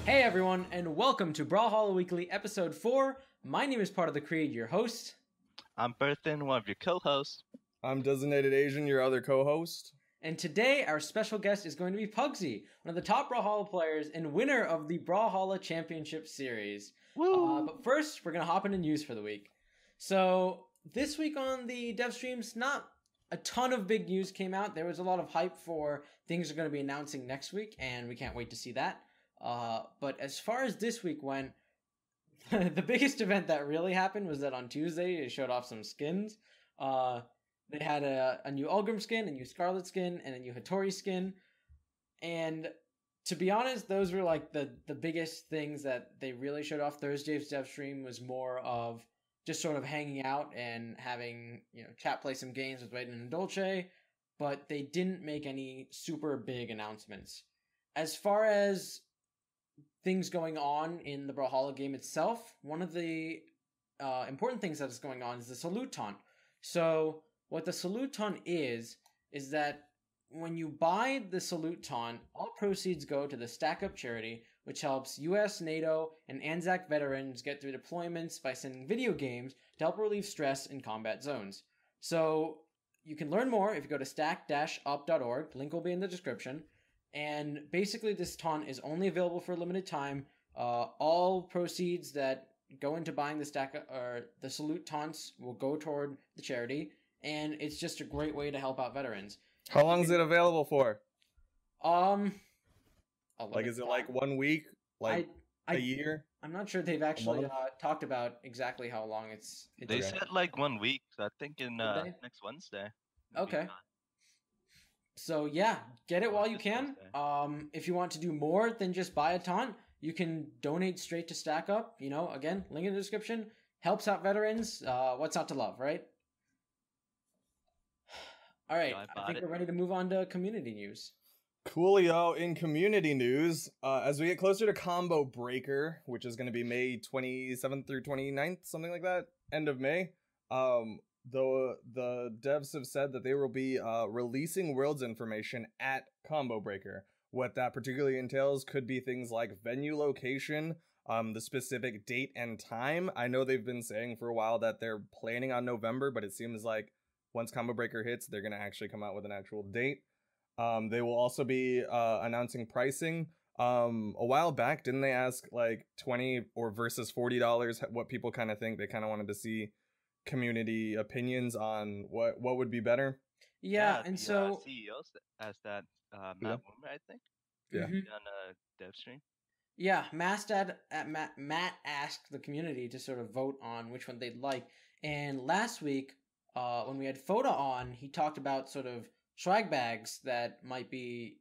Hey everyone, and welcome to Brawlhalla Weekly, Episode 4. My name is Partofthecreed, your host. I'm Berthen, one of your co-hosts. I'm DesignatedAsian, your other co-host. And today, our special guest is going to be Pugsy, one of the top Brawlhalla players and winner of the Brawlhalla Championship Series. But first, we're going to hop into news for the week. So, this week on the dev streams, not a ton of big news came out. There was a lot of hype for things we're going to be announcing next week, and we can't wait to see that. But as far as this week went, the biggest event that really happened was that on Tuesday, they showed off some skins. They had a new Ulgrim skin, a new Scarlet skin, and a new Hattori skin. And to be honest, those were like the biggest things that they really showed off. Thursday's dev stream was more of just sort of hanging out and having, chat play some games with Raiden and Dolce, but they didn't make any super big announcements. As far as things going on in the Brawlhalla game itself, one of the important things that is going on is the Salute Taunt. So what the Salute Taunt is that when you buy the Salute Taunt, all proceeds go to the Stack Up charity, which helps US, NATO, and ANZAC veterans get through deployments by sending video games to help relieve stress in combat zones. So you can learn more if you go to stack-up.org, link will be in the description. And basically, this taunt is only available for a limited time. All proceeds that go into buying the Salute taunts will go toward the charity, and it's just a great way to help out veterans. How long is it available for? Is it like 1 week? A year? I'm not sure they've actually talked about exactly how long it's They said like 1 week, so I think in next Wednesday. Okay. So yeah, get it while you can. If you want to do more than just buy a taunt, you can donate straight to Stack Up. Again, link in the description. Helps out veterans. What's not to love, right? All right, I think we're ready to move on to community news. Coolio. In community news, as we get closer to Combo Breaker, which is going to be May 27th through 29th, something like that, end of May, the devs have said that they will be releasing worlds information at Combo Breaker. What that particularly entails could be things like venue location, the specific date and time. I know they've been saying for a while that they're planning on November, but it seems like once Combo Breaker hits, they're going to actually come out with an actual date. They will also be announcing pricing. A while back, didn't they ask like $20 or versus $40 what people kind of think? They kind of wanted to see community opinions on what would be better. Yeah, and so CEOs asked that Matt Wimmer, I think. Yeah. On a dev stream. Yeah, Matt asked the community to sort of vote on which one they'd like. And last week, when we had Foda on, he talked about sort of swag bags that might be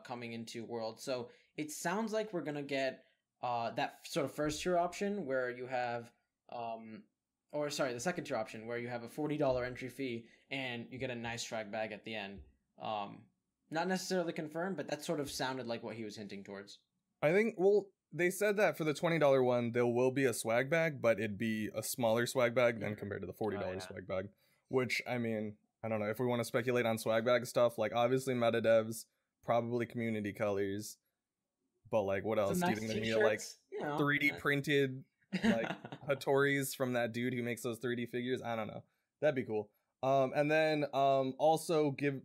coming into World. So it sounds like we're gonna get that sort of first tier option where you have the second tier option where you have a $40 entry fee and you get a nice swag bag at the end. Not necessarily confirmed, but that sort of sounded like what he was hinting towards. I think, they said that for the $20 one, there will be a swag bag, but it'd be a smaller swag bag than compared to the $40 swag bag. Which, I mean, I don't know, if we want to speculate on swag bag stuff, like, obviously meta devs, probably community colors, but, like, what else? Nice Do you think they're gonna get, 3D printed, like, Hattoris from that dude who makes those 3D figures? I don't know. That'd be cool. And then, also give,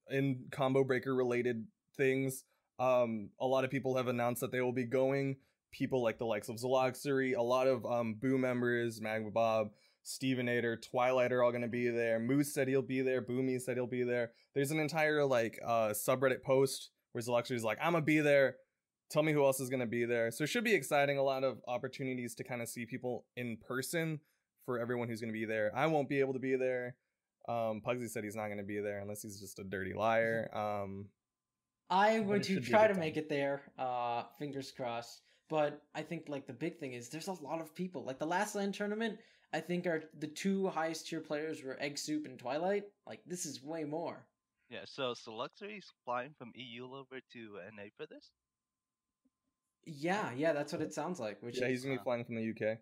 in Combo Breaker related things, a lot of people have announced that they will be going. People like the likes of Zaloxery, a lot of Boo members, Magma Bob, Stevenator, Twilight are all going to be there. Moose said he'll be there. Boomy said he'll be there. There's an entire subreddit post where Zaloxery's like, I'm gonna be there. Tell me who else is going to be there. So it should be exciting. A lot of opportunities to kind of see people in person for everyone who's going to be there. I won't be able to be there. Pugsy said he's not going to be there unless he's just a dirty liar. I'm going to try to make it there. Fingers crossed. But I think like the big thing is there's a lot of people. Like the last LAN tournament, I think are the two highest tier players were Egg Soup and Twilight. Like this is way more. Yeah, so Luxury is flying from EU over to NA for this? Yeah, that's what it sounds like. He's gonna be flying from the UK.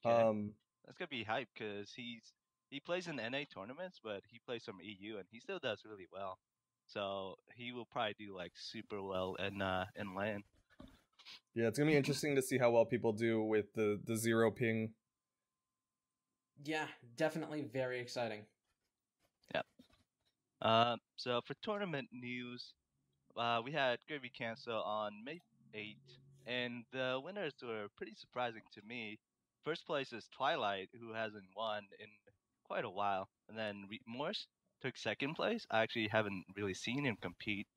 That's gonna be hype because he plays in NA tournaments, but he plays from EU and he still does really well. So he will probably do like super well in LAN. Yeah, it's gonna be interesting to see how well people do with the zero ping. Yeah, definitely very exciting. Yep. So for tournament news, we had Gravy Cancel on May 8th, and the winners were pretty surprising to me. First place is Twilight, who hasn't won in quite a while, and then Morse took second place. I actually haven't really seen him compete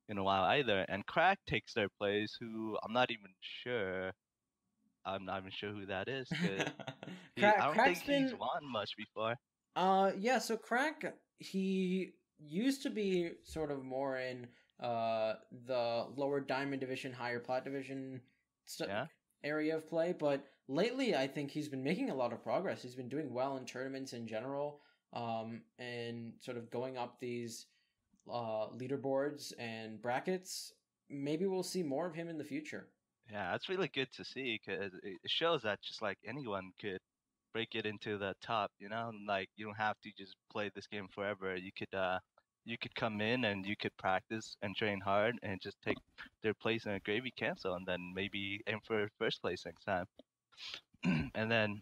in a while either, and Crack takes third place, who I'm not even sure. I'm not even sure who that is, because I don't think he's won much before. Yeah, so Crack, he used to be sort of more in the lower diamond division, higher plat division area of play, but lately I think he's been making a lot of progress. He's been doing well in tournaments in general, and sort of going up these leaderboards and brackets. Maybe we'll see more of him in the future. Yeah, that's really good to see, because it shows that just like anyone could break it into the top, you know, like you don't have to just play this game forever. You could come in and you could practice and train hard and just take their place in a Gravy Cancel, and then maybe aim for first place next time. And then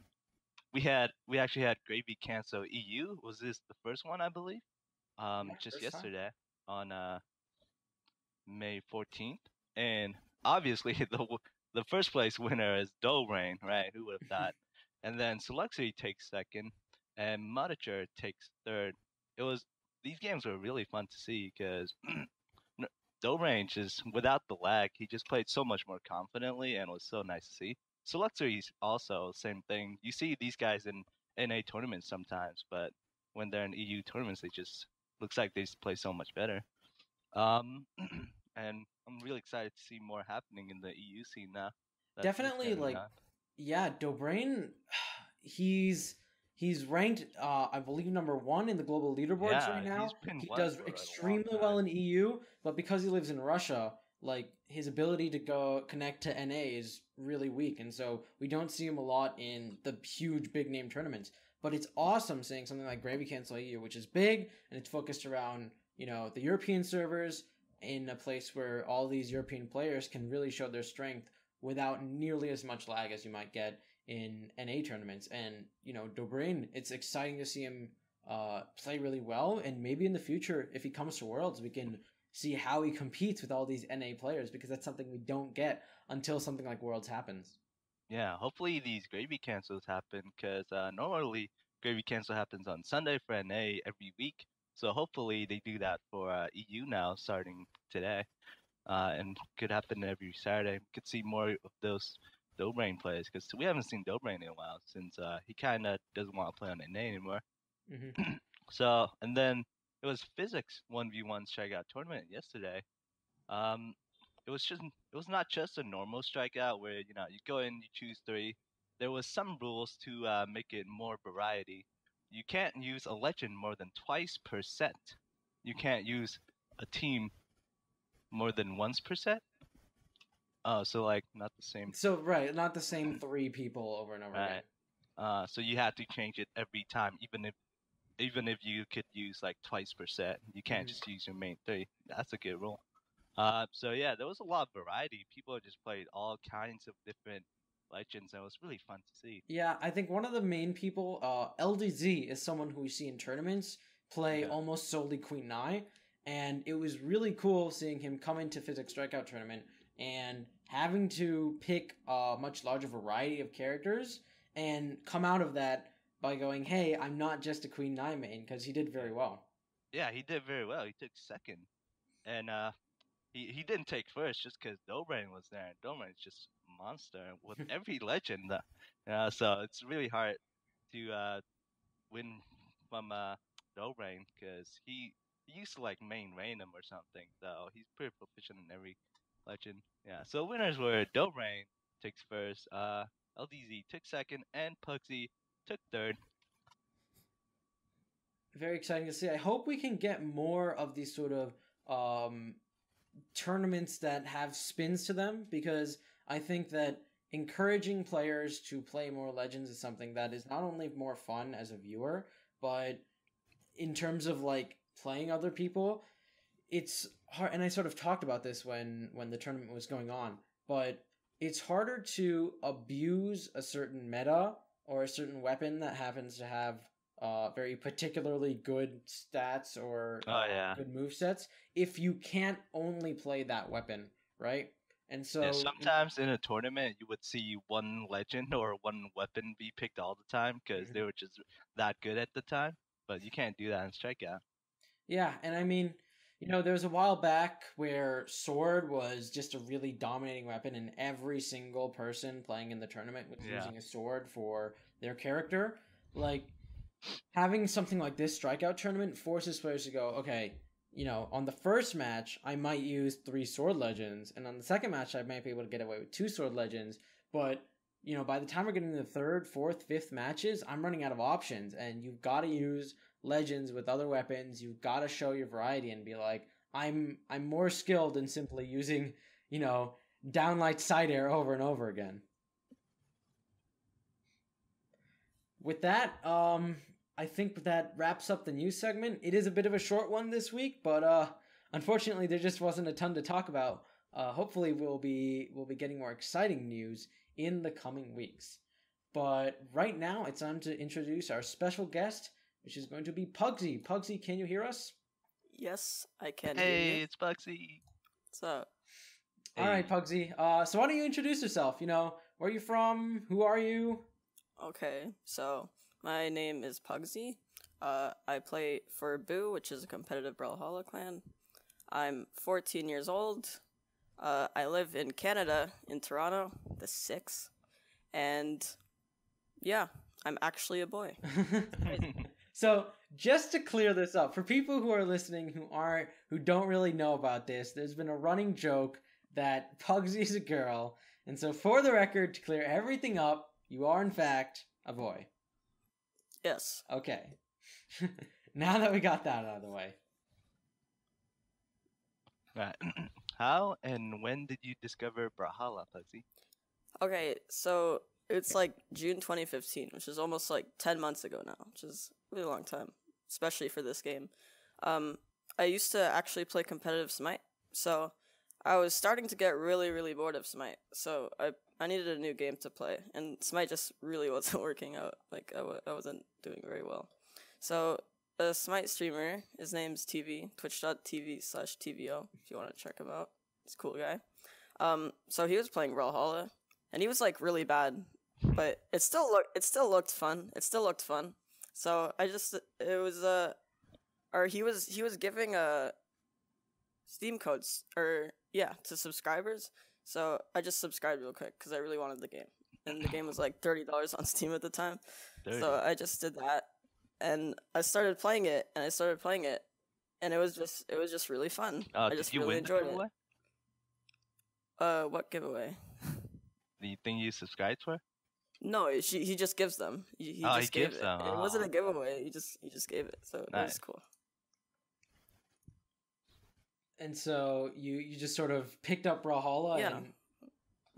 we actually had Gravy Cancel EU. Was this the first one, I believe? Just yesterday on May 14th, and obviously the first place winner is Dobrein, right? Who would have thought? And then Seluxy takes second, and Modicher takes third. These games were really fun to see, because Dobrein just, without the lag, he just played so much more confidently, and it was so nice to see. Seluxy's also same thing. You see these guys in NA tournaments sometimes, but when they're in EU tournaments, they just looks like they just play so much better. And I'm really excited to see more happening in the EU scene now. Definitely, yeah, Dobrein, he's ranked, I believe, #1 in the global leaderboards right now. He does extremely well in EU, but because he lives in Russia, like, his ability to go connect to NA is really weak, and so we don't see him a lot in the huge big name tournaments. But it's awesome seeing something like Gravy Cancel EU, which is big, and it's focused around, you know, the European servers, in a place where all these European players can really show their strength without nearly as much lag as you might get in NA tournaments. And, you know, Dobrein, it's exciting to see him play really well, and maybe in the future, if he comes to Worlds, we can see how he competes with all these NA players, because that's something we don't get until something like Worlds happens. Yeah, hopefully these Gravy Cancels happen, because normally Gravy Cancel happens on Sunday for NA every week. So hopefully they do that for EU now, starting today, and could happen every Saturday. We could see more of those Dobrein plays, because we haven't seen Dobrein in a while, since he kind of doesn't want to play on NA anymore. Mm-hmm. So, and then it was Physics 1v1 strikeout tournament yesterday. It was not just a normal strikeout where, you know, you go in, you choose 3. There was some rules to make it more variety. You can't use a legend more than twice per set. You can't use a team more than once per set. Oh, so like not the same. So right, not the same 3 people over and over again. So you had to change it every time, even if you could use like twice per set. You can't just use your main 3. That's a good rule. So yeah, there was a lot of variety. People just played all kinds of different legends, and it was really fun to see. Yeah, I think one of the main people, LDZ, is someone who we see in tournaments play almost solely Queen Nai, and it was really cool seeing him come into Physics Strikeout tournament and having to pick a much larger variety of characters and come out of that by going, hey, I'm not just a Queen Nai main, because he did very well. Yeah, he did very well. He took second, and he didn't take first just because Dobrein was there. And Dobrein's just a monster with every legend. So it's really hard to win from Dobrein, because he used to like main rain him or something. So he's pretty proficient in every legend. Yeah. So winners were Dobrein takes first, LDZ took second, and Pugsy took third. Very exciting to see. I hope we can get more of these sort of tournaments that have spins to them, because I think that encouraging players to play more legends is something that is not only more fun as a viewer, but in terms of like playing other people, it's hard. And I sort of talked about this when the tournament was going on, but it's harder to abuse a certain meta or a certain weapon that happens to have very particularly good stats or good movesets if you can't only play that weapon, right? And so sometimes in a tournament you would see one legend or one weapon be picked all the time because they were just that good at the time, but you can't do that in Strikeout. Yeah, and I mean, there was a while back where Sword was just a really dominating weapon, and every single person playing in the tournament was using a sword for their character. Like, having something like this Strikeout tournament forces players to go, okay, on the first match, I might use 3 Sword Legends, and on the second match, I might be able to get away with 2 Sword Legends, but, by the time we're getting to the 3rd, 4th, 5th matches, I'm running out of options, and you've got to use Legends with other weapons. You've got to show your variety and be like, I'm more skilled than simply using, downlight side air over and over again. With that, I think that wraps up the news segment. It is a bit of a short one this week, but unfortunately there just wasn't a ton to talk about. Hopefully we'll be getting more exciting news in the coming weeks. But right now it's time to introduce our special guest, which is going to be Pugsy. Pugsy, can you hear us? Yes, I can. Hey, it's Pugsy. What's up? All right, Pugsy. So why don't you introduce yourself? Where are you from? Who are you? Okay, so my name is Pugsy. I play for Boo, which is a competitive Brawlhalla clan. I'm 14 years old. I live in Canada, in Toronto, the 6th. And yeah, I'm actually a boy. So just to clear this up, for people who are listening who don't really know about this, there's been a running joke that Pugsy is a girl. And so for the record, to clear everything up, you are in fact a boy. Yes. Okay. Now that we got that out of the way. Right. How and when did you discover Brawlhalla, Pugsy? Okay, so it's like June 2015, which is almost like 10 months ago now, which is a really long time, especially for this game. I used to actually play competitive Smite, so I was starting to get really, really bored of Smite, so I needed a new game to play, and Smite just really wasn't working out. Like, I wasn't doing very well. So a Smite streamer, his name's TV, twitch.tv/TVO, if you want to check him out. He's a cool guy. So he was playing Brawlhalla, and he was like really bad, but it still looked fun. So he was giving Steam codes to subscribers. So I just subscribed real quick because I really wanted the game, and the game was like $30 on Steam at the time. 30. So I just did that, and I started playing it, and it was just really fun. I just really enjoyed it. What giveaway? The thing you subscribed for? No, he just gives them. He just gave it. It wasn't a giveaway. He just gave it. So nice. It was cool. And so you just sort of picked up Brawlhalla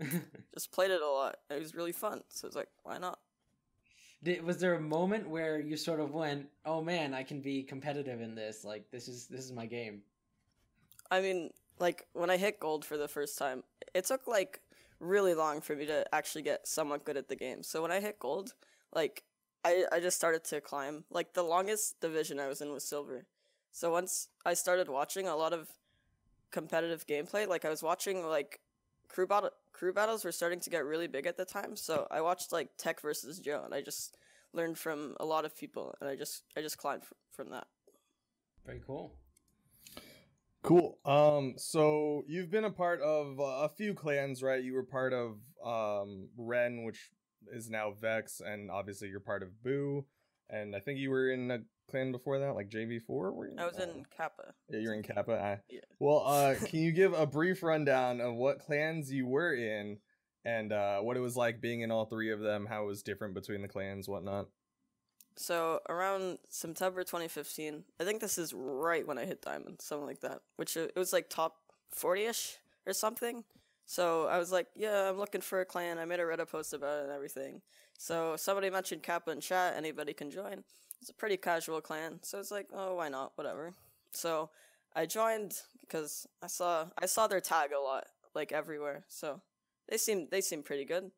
and just played it a lot. It was really fun. So it's like, why not? Was there a moment where you sort of went, "Oh man, I can be competitive in this. Like this is my game." I mean, like when I hit gold for the first time, it took like really long for me to actually get somewhat good at the game. So when I hit gold, like I just started to climb. Like the longest division I was in was silver. So once I started watching a lot of competitive gameplay, like I was watching like crew battles were starting to get really big at the time. So I watched like Tech versus Joe, and I just learned from a lot of people, and I just climbed from that. Very cool. Cool. So you've been a part of a few clans, right? You were part of Ren, which is now Vex, and obviously you're part of Boo, and I think you were in a clan before that, like JV4. Were you? I was in Kappa. Yeah, you're in Kappa. Yeah. Well, can you give a brief rundown of what clans you were in, and what it was like being in all three of them? How it was different between the clans, whatnot? So around September 2015, I think this is right when I hit Diamond, something like that, which it was like top 40-ish or something. So I was like, yeah, I'm looking for a clan. I made a Reddit post about it and everything. So somebody mentioned Kappa in chat, anybody can join. It's a pretty casual clan, so it's like, oh, why not, whatever. So I joined because I saw their tag a lot, like everywhere. So they seem pretty good.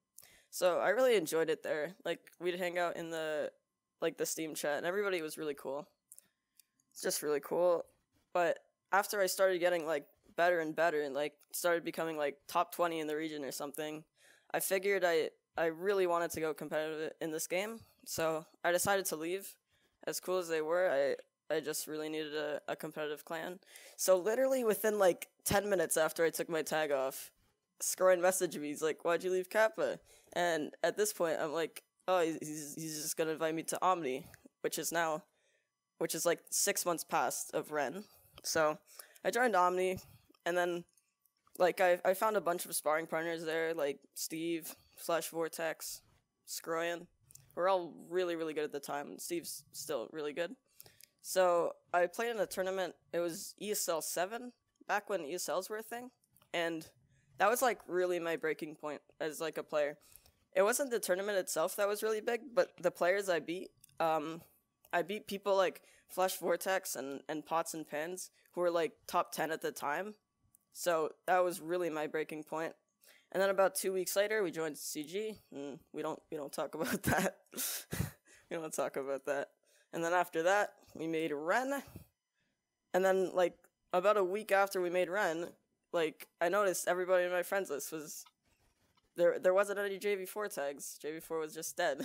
So I really enjoyed it there. Like, we'd hang out in the Steam chat, and everybody was really cool. It's just really cool. But after I started getting, like, better and better, and, like, started becoming, like, top 20 in the region or something, I figured I really wanted to go competitive in this game. So I decided to leave. As cool as they were, I just really needed a competitive clan. So literally within, like, 10 minutes after I took my tag off, Scroin messaged me. He's like, "Why'd you leave Kappa?" And at this point, I'm like, oh, he's just gonna invite me to Omni, which is like 6 months past of Ren. So I joined Omni, and then, like, I found a bunch of sparring partners there, like Steve, /Vortex, Scroin. We're all really, really good at the time. Steve's still really good. So I played in a tournament. It was ESL 7, back when ESLs were a thing. And that was, like, really my breaking point as, like, a player. It wasn't the tournament itself that was really big, but the players I beat. I beat people like /Vortex and Pots and Pans, who were, like, top 10 at the time. So that was really my breaking point. And then about 2 weeks later, we joined CG. And we don't talk about that. We don't talk about that. And then after that, we made Ren. And then, like, about a week after we made Ren, like, I noticed everybody in my friends list was there wasn't any JV4 tags. JV4 was just dead.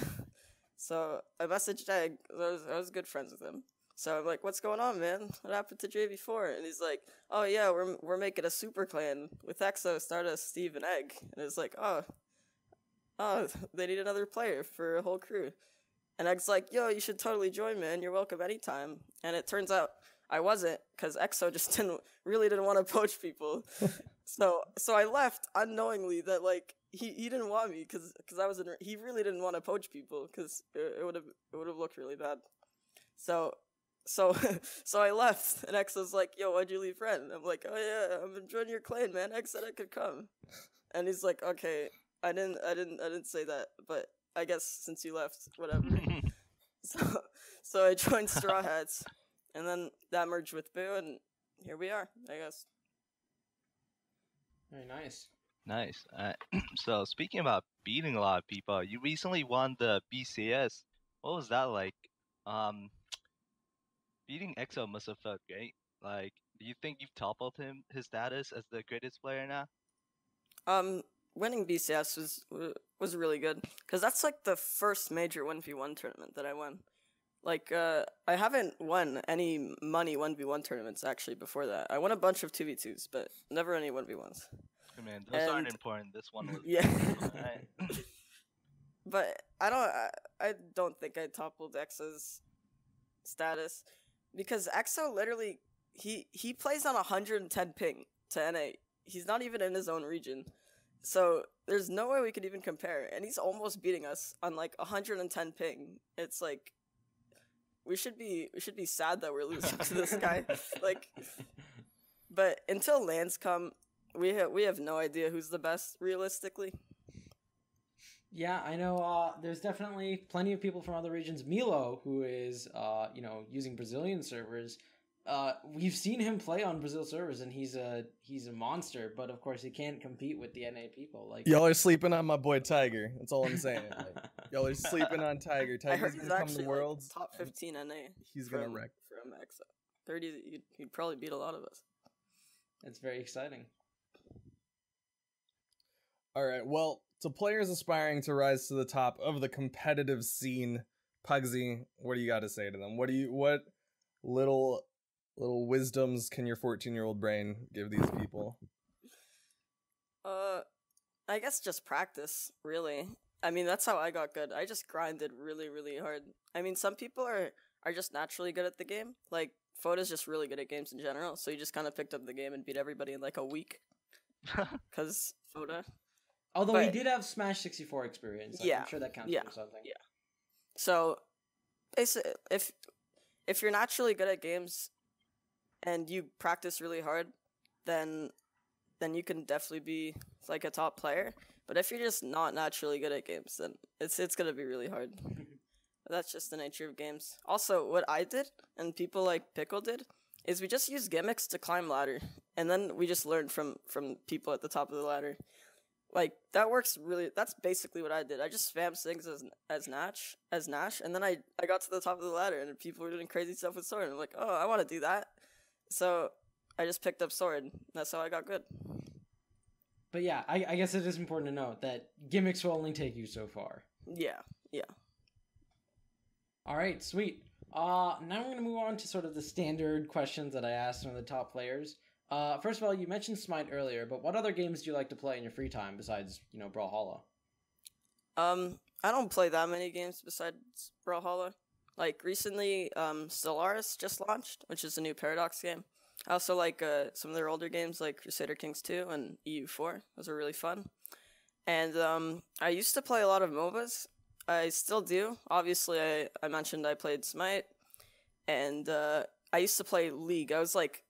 So I messaged Egg. I was good friends with him. So I'm like, "What's going on, man? What happened to JV4?" And he's like, "Oh yeah, we're making a super clan with Exo, Stardust, Steve, and Egg." And it's like, oh, they need another player for a whole crew. And Egg's like, "Yo, you should totally join, man. You're welcome anytime." And it turns out I wasn't, because Exo just didn't want to poach people. So I left unknowingly that, like, he didn't want me because I was he really didn't want to poach people because it would have looked really bad. So I left, and Exo's like, "Yo, why'd you leave Ren?" I'm like, "Oh yeah, I'm enjoying your clan, man. X said I could come." And he's like, "Okay, I didn't say that, but I guess since you left, whatever." So I joined Straw Hats, and then that merged with Boo, and here we are, I guess. Very nice. Nice. So speaking about beating a lot of people, you recently won the BCS. What was that like? Beating EXO must have felt great. Like, do you think you've toppled his status as the greatest player now? Winning BCS was really good, because that's, like, the first major 1v1 tournament that I won. Like, I haven't won any money 1v1 tournaments, actually, before that. I won a bunch of 2v2s, but never any 1v1s. Man, those aren't important. This one was... Yeah. Right. But I don't think I toppled EXO's status, because EXO literally, he plays on 110 ping to NA. He's not even in his own region. So there's no way we could even compare. And he's almost beating us on, like, 110 ping. It's like, we should be sad that we're losing to this guy. Like, but until lands come, we have no idea who's the best, realistically. Yeah, I know. There's definitely plenty of people from other regions. Milo, who is using Brazilian servers. We've seen him play on Brazil servers, and he's a monster. But of course, he can't compete with the NA people. Like, y'all are sleeping on my boy Tiger. That's all I'm saying. Like, y'all are sleeping on Tiger. Tiger's gonna come to the Worlds. Like, top 15 NA. He's gonna wreck. From EXO. 30, he'd probably beat a lot of us. That's very exciting. All right. Well, to players aspiring to rise to the top of the competitive scene, Pugsy, what do you got to say to them? What little wisdoms can your 14-year-old brain give these people? I guess just practice, really. I mean, that's how I got good. I just grinded really, really hard. I mean, some people are just naturally good at the game. Like, Foda's just really good at games in general, so he just kind of picked up the game and beat everybody in, like, a week. Because Foda. Although he did have Smash 64 experience. Yeah. I'm sure that counts for something. Yeah. So, basically, if you're naturally good at games and you practice really hard, then you can definitely be, like, a top player. But if you're just not naturally good at games, then it's gonna be really hard. That's just the nature of games. Also, what I did, and people like Pickle did, is we just used gimmicks to climb ladder. And then we just learned from people at the top of the ladder. like that works really. That's basically what I did. I just spammed things as Nash, and then I got to the top of the ladder, and people were doing crazy stuff with sword. And I'm like, oh, I want to do that. So I just picked up sword. That's how I got good. But yeah, I guess it is important to note that gimmicks will only take you so far. Yeah. All right, sweet. Now we're going to move on to sort of the standard questions that I asked one of the top players. First of all, you mentioned Smite earlier, but what other games do you like to play in your free time besides, Brawlhalla? I don't play that many games besides Brawlhalla. Like, recently, Stellaris just launched, which is a new Paradox game. I also like some of their older games, like Crusader Kings 2 and EU4. Those are really fun. And I used to play a lot of MOBAs. I still do. Obviously, I mentioned I played Smite. And I used to play League. I was, like,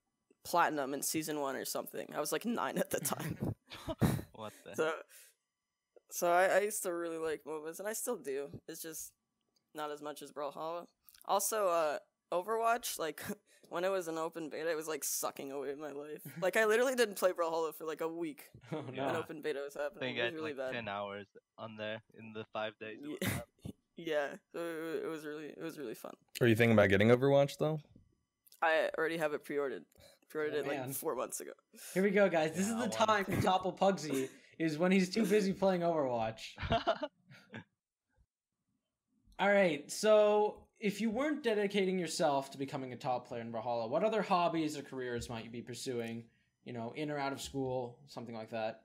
Platinum in Season 1 or something. I was, like, 9 at the time. What the? So I used to really like MOBAs, and I still do. It's just not as much as Brawlhalla. Also, Overwatch, like, when it was an open beta, it was, like, sucking away my life. Like, I literally didn't play Brawlhalla for, like, a week when open beta was happening. I think it was really bad. 10 hours on there in the 5 days. Yeah, so it was really fun. Are you thinking about getting Overwatch, though? I already have it pre-ordered. Pre-ordered it, like, 4 months ago. Here we go, guys. This is the time to topple Pugsy, is when he's too busy playing Overwatch. All right, so if you weren't dedicating yourself to becoming a top player in Brawlhalla, what other hobbies or careers might you be pursuing? In or out of school, something like that.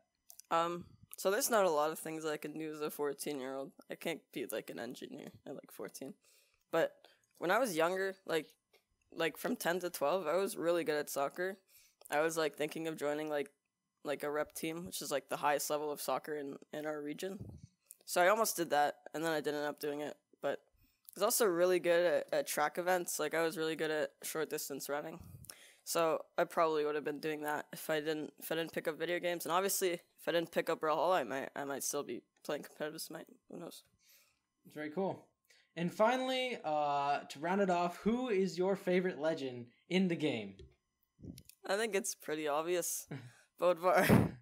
So there's not a lot of things I can do as a 14-year-old. I can't be like an engineer at like 14. But when I was younger, like from 10 to 12, I was really good at soccer. I was like thinking of joining like a rep team, which is like the highest level of soccer in our region. So I almost did that, and then I didn't end up doing it. But I was also really good at track events. Like, I was really good at short distance running. So I probably would have been doing that if I didn't pick up video games. And obviously, if I didn't pick up Brawlhalla, I might still be playing competitive Smite. Who knows? It's very cool. And finally, to round it off, who is your favorite legend in the game? I think it's pretty obvious. Bodvar.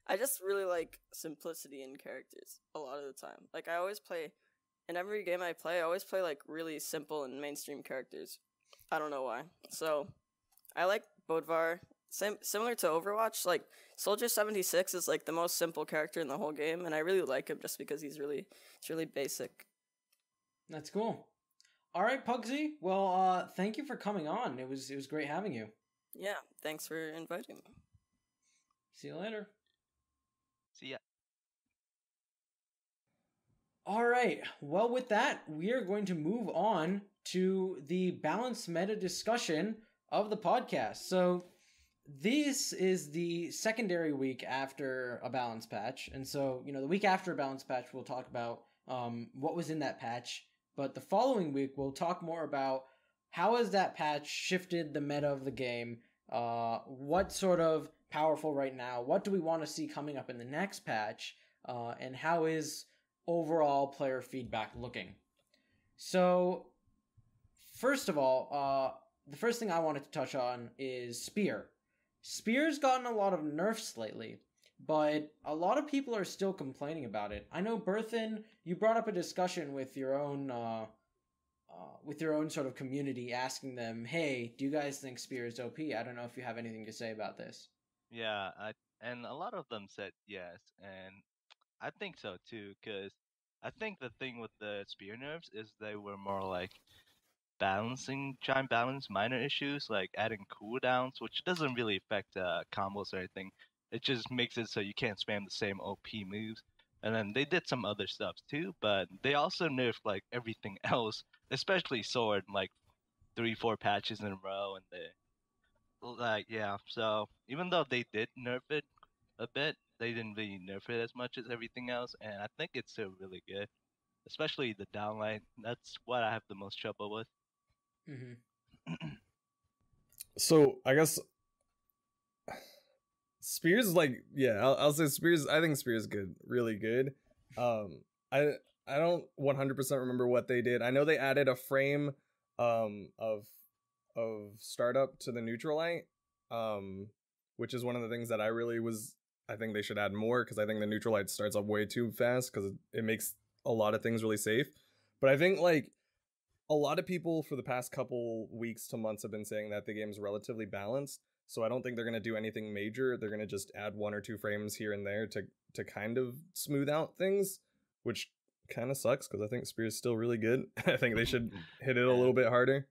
I just really like simplicity in characters a lot of the time. Like, I always play, in every game I always play like really simple and mainstream characters. I don't know why. So I like Bodvar. Similar to Overwatch, like Soldier 76 is like the most simple character in the whole game, and I really like him just because he's really basic. That's cool. All right, Pugsy. Well, thank you for coming on. It was great having you. Yeah, thanks for inviting me. See you later. See ya. All right. Well, with that, we are going to move on to the balanced meta discussion of the podcast. So this is the secondary week after a balance patch. And so, the week after a balance patch, we'll talk about what was in that patch. But the following week, we'll talk more about how has that patch shifted the meta of the game, what's sort of powerful right now, what do we want to see coming up in the next patch, and how is overall player feedback looking. So, first of all, the first thing I wanted to touch on is Spear. Spear's gotten a lot of nerfs lately, but a lot of people are still complaining about it. I know, Berthen, you brought up a discussion with your own sort of community, asking them, hey, do you guys think Spear is OP? I don't know if you have anything to say about this. Yeah, and a lot of them said yes, and I think so too, because I think the thing with the Spear nerfs is they were more like trying to balance minor issues, like adding cooldowns, which doesn't really affect combos or anything. It just makes it so you can't spam the same OP moves. And then they did some other stuff too, but they also nerfed like everything else, especially Sword, like 3-4 patches in a row, and so even though they did nerf it a bit, they didn't really nerf it as much as everything else, and I think it's still really good. Especially the downline. That's what I have the most trouble with. Mm-hmm. So I guess Spear's like, I'll say Spear's. I think Spear's good, really good. I don't 100% remember what they did. I know they added a frame of startup to the neutral light, which is one of the things that I really was I think they should add more, because I think the neutral light starts up way too fast, because it makes a lot of things really safe. But I think like a lot of people for the past couple weeks to months have been saying that the game's relatively balanced. So I don't think they're going to do anything major. They're going to just add 1 or 2 frames here and there to kind of smooth out things, which kind of sucks because I think Spear's still really good. I think they should hit it a little bit harder.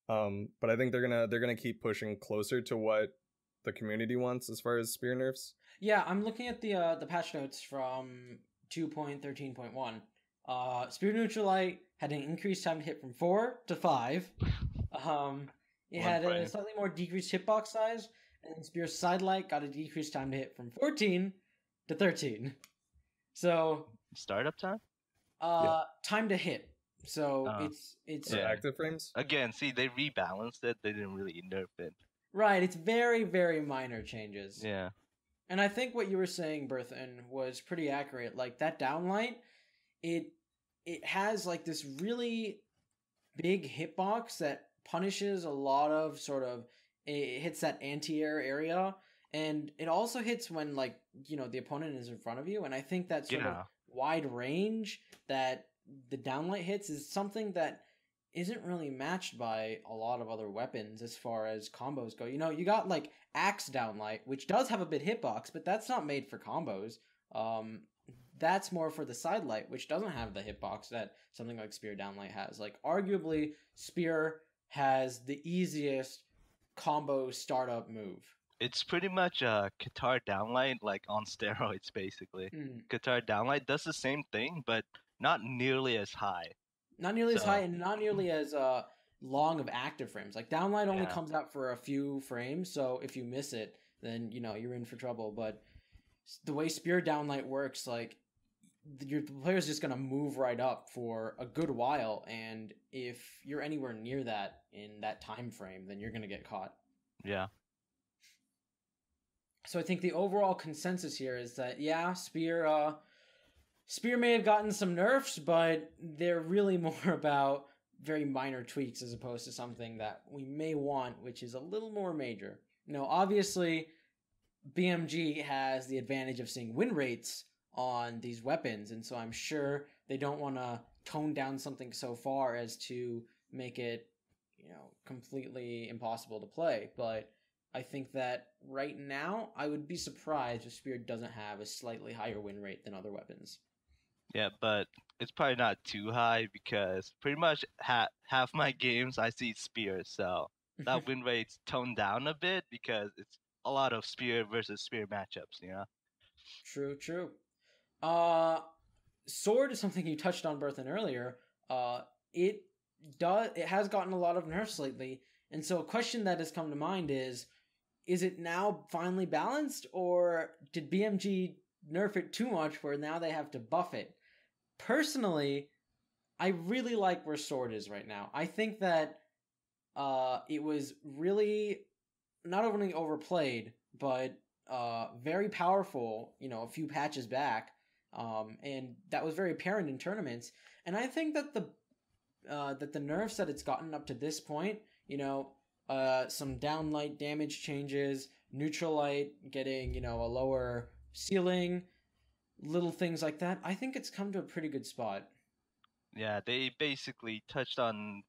But I think they're gonna keep pushing closer to what the community wants as far as Spear nerfs. Yeah, I'm looking at the patch notes from 2.13.1. Spear neutral light had an increased time to hit from 4 to 5. It had a slightly more decreased hitbox size, and Spear's side light got a decreased time to hit from 14 to 13. So startup time? Time to hit. So it's active frames. Again, see, they rebalanced it. They didn't really nerf it. Right. It's very, very minor changes. Yeah. And I think what you were saying, Berthen, was pretty accurate. Like that downlight, it has like this really big hitbox that punishes a lot of it hits that anti-air area, and it also hits when like the opponent is in front of you. And I think that sort of wide range that the downlight hits is something that isn't really matched by a lot of other weapons as far as combos go. You got like axe downlight, which does have a bit hitbox, but that's not made for combos. That's more for the side light, which doesn't have the hitbox that something like Spear downlight has. Like arguably, Spear has the easiest combo startup move. It's pretty much a Qatar downlight, like on steroids, basically. Qatar downlight does the same thing, but not nearly as high. Not nearly as high, and not nearly as long of active frames. Like downlight only comes out for a few frames, so if you miss it, then you're in for trouble. But the way Spear downlight works, like the player's just gonna move right up for a good while, and if you're anywhere near that in that time frame, then you're gonna get caught. Yeah. So I think the overall consensus here is that Spear may have gotten some nerfs, but they're really more about very minor tweaks as opposed to something that we may want, which is a little more major. Obviously, BMG has the advantage of seeing win rates on these weapons, and so I'm sure they don't want to tone down something so far as to make it, completely impossible to play. But I think that right now, I would be surprised if Spear doesn't have a slightly higher win rate than other weapons. Yeah, but it's probably not too high because pretty much half my games I see Spear, so that win rate's toned down a bit because it's a lot of Spear versus Spear matchups, True. Sword is something you touched on, Berthen, earlier. It has gotten a lot of nerfs lately, and so a question that has come to mind is it now finally balanced, or did BMG nerf it too much where now they have to buff it? Personally, I really like where Sword is right now. I think that it was really not only overplayed, but very powerful, a few patches back, and that was very apparent in tournaments. And I think that the nerfs that it's gotten up to this point, some downlight damage changes, neutral light getting, a lower ceiling, little things like that, I think it's come to a pretty good spot. Yeah, they basically touched on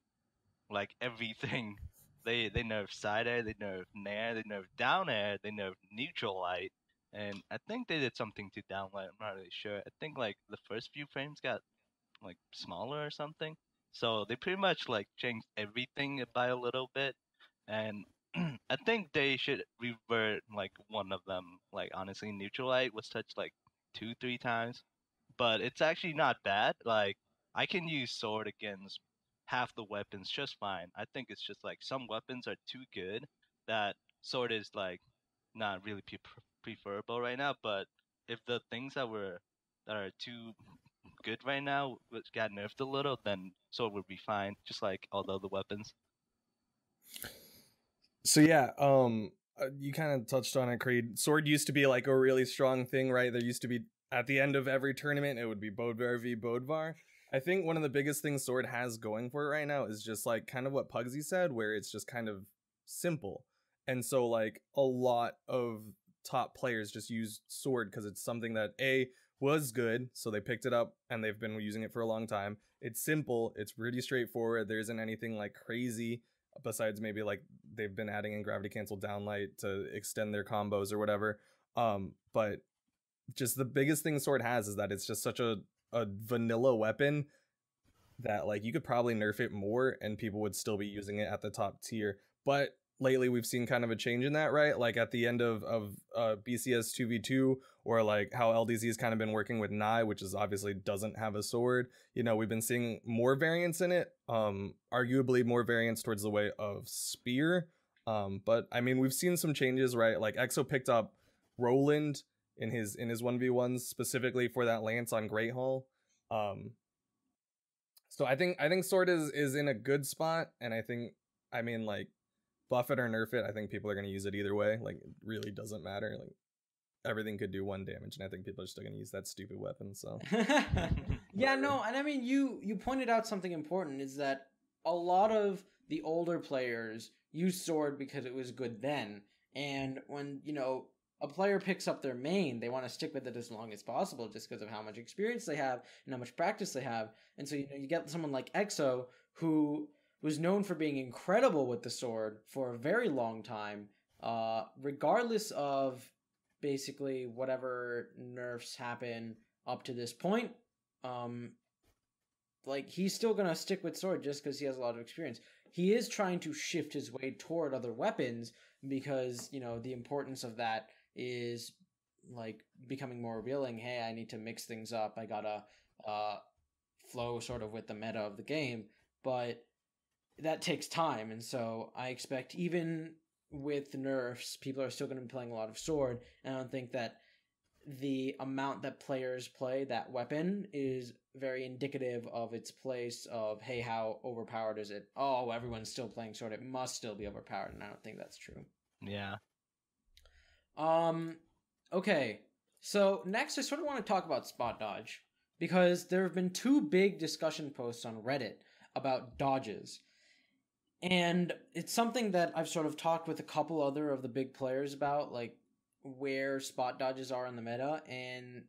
like everything. They nerfed side air, they nerfed nair, they nerfed down air, they nerfed neutral light, and I think they did something to downlight. I'm not really sure. I think like the first few frames got like smaller or something. So they pretty much like changed everything by a little bit, and I think they should revert like one of them. Like honestly, neutral light was touched like 2-3 times, but it's actually not bad. Like I can use sword against half the weapons just fine. I think it's just like some weapons are too good that sword is like not really preferable right now. But if the things that are too good right now got nerfed a little, then sword would be fine, just like all the other weapons. So yeah, you kind of touched on it, Creed. Sword used to be like a really strong thing, right? There used to be at the end of every tournament, it would be Bodvar v Bodvar. I think one of the biggest things Sword has going for it right now is just like kind of what Pugsy said, where it's just kind of simple. And so like a lot of top players just use sword because it's something that was good, so they picked it up and they've been using it for a long time. It's simple, it's pretty straightforward. There isn't anything like crazy besides maybe like they've been adding in gravity cancel downlight to extend their combos or whatever. But just the biggest thing sword has is that it's just such a vanilla weapon that like you could probably nerf it more and people would still be using it at the top tier. But lately we've seen kind of a change in that, right? Like at the end of BCS 2v2, or like how LDZ has kind of been working with Nai, which is obviously doesn't have a sword. You know, we've been seeing more variants in it, arguably more variants towards the way of spear. But I mean, we've seen some changes, right? Like EXO picked up Roland in his 1v1s specifically for that lance on Great Hall. So I think sword is in a good spot, and I mean like buff it or nerf it, I think people are going to use it either way. Like it really doesn't matter. Like everything could do 1 damage, and I think people are still going to use that stupid weapon. So yeah, no, and I mean you pointed out something important, is that a lot of the older players used sword because it was good then, and when a player picks up their main, they want to stick with it as long as possible just because of how much experience they have and how much practice they have. And so you get someone like EXO, who was known for being incredible with the sword for a very long time, regardless of basically whatever nerfs happen up to this point. Like he's still gonna stick with sword just because he has a lot of experience. He is trying to shift his way toward other weapons because the importance of that is like becoming more revealing. Hey, I need to mix things up. I gotta flow sort of with the meta of the game, but that takes time, and so I expect even with nerfs, people are still going to be playing a lot of sword, and I don't think that the amount that players play that weapon is very indicative of its place of, hey, how overpowered is it? Oh, everyone's still playing sword, it must still be overpowered, and I don't think that's true. Yeah. Okay, so next I sort of want to talk about spot dodge, because there have been 2 big discussion posts on Reddit about dodges. And it's something that I've sort of talked with a couple other of the big players about, like where spot dodges are in the meta. And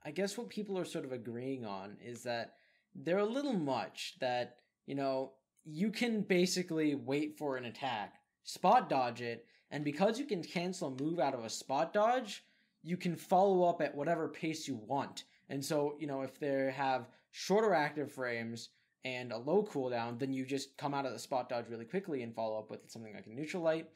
I guess what people are sort of agreeing on is that they're a little much, that, you can basically wait for an attack, spot dodge it, and because you can cancel a move out of a spot dodge, you can follow up at whatever pace you want. And so, if they have shorter active frames and a low cooldown, then you just come out of the spot dodge really quickly and follow up with something like a neutral light.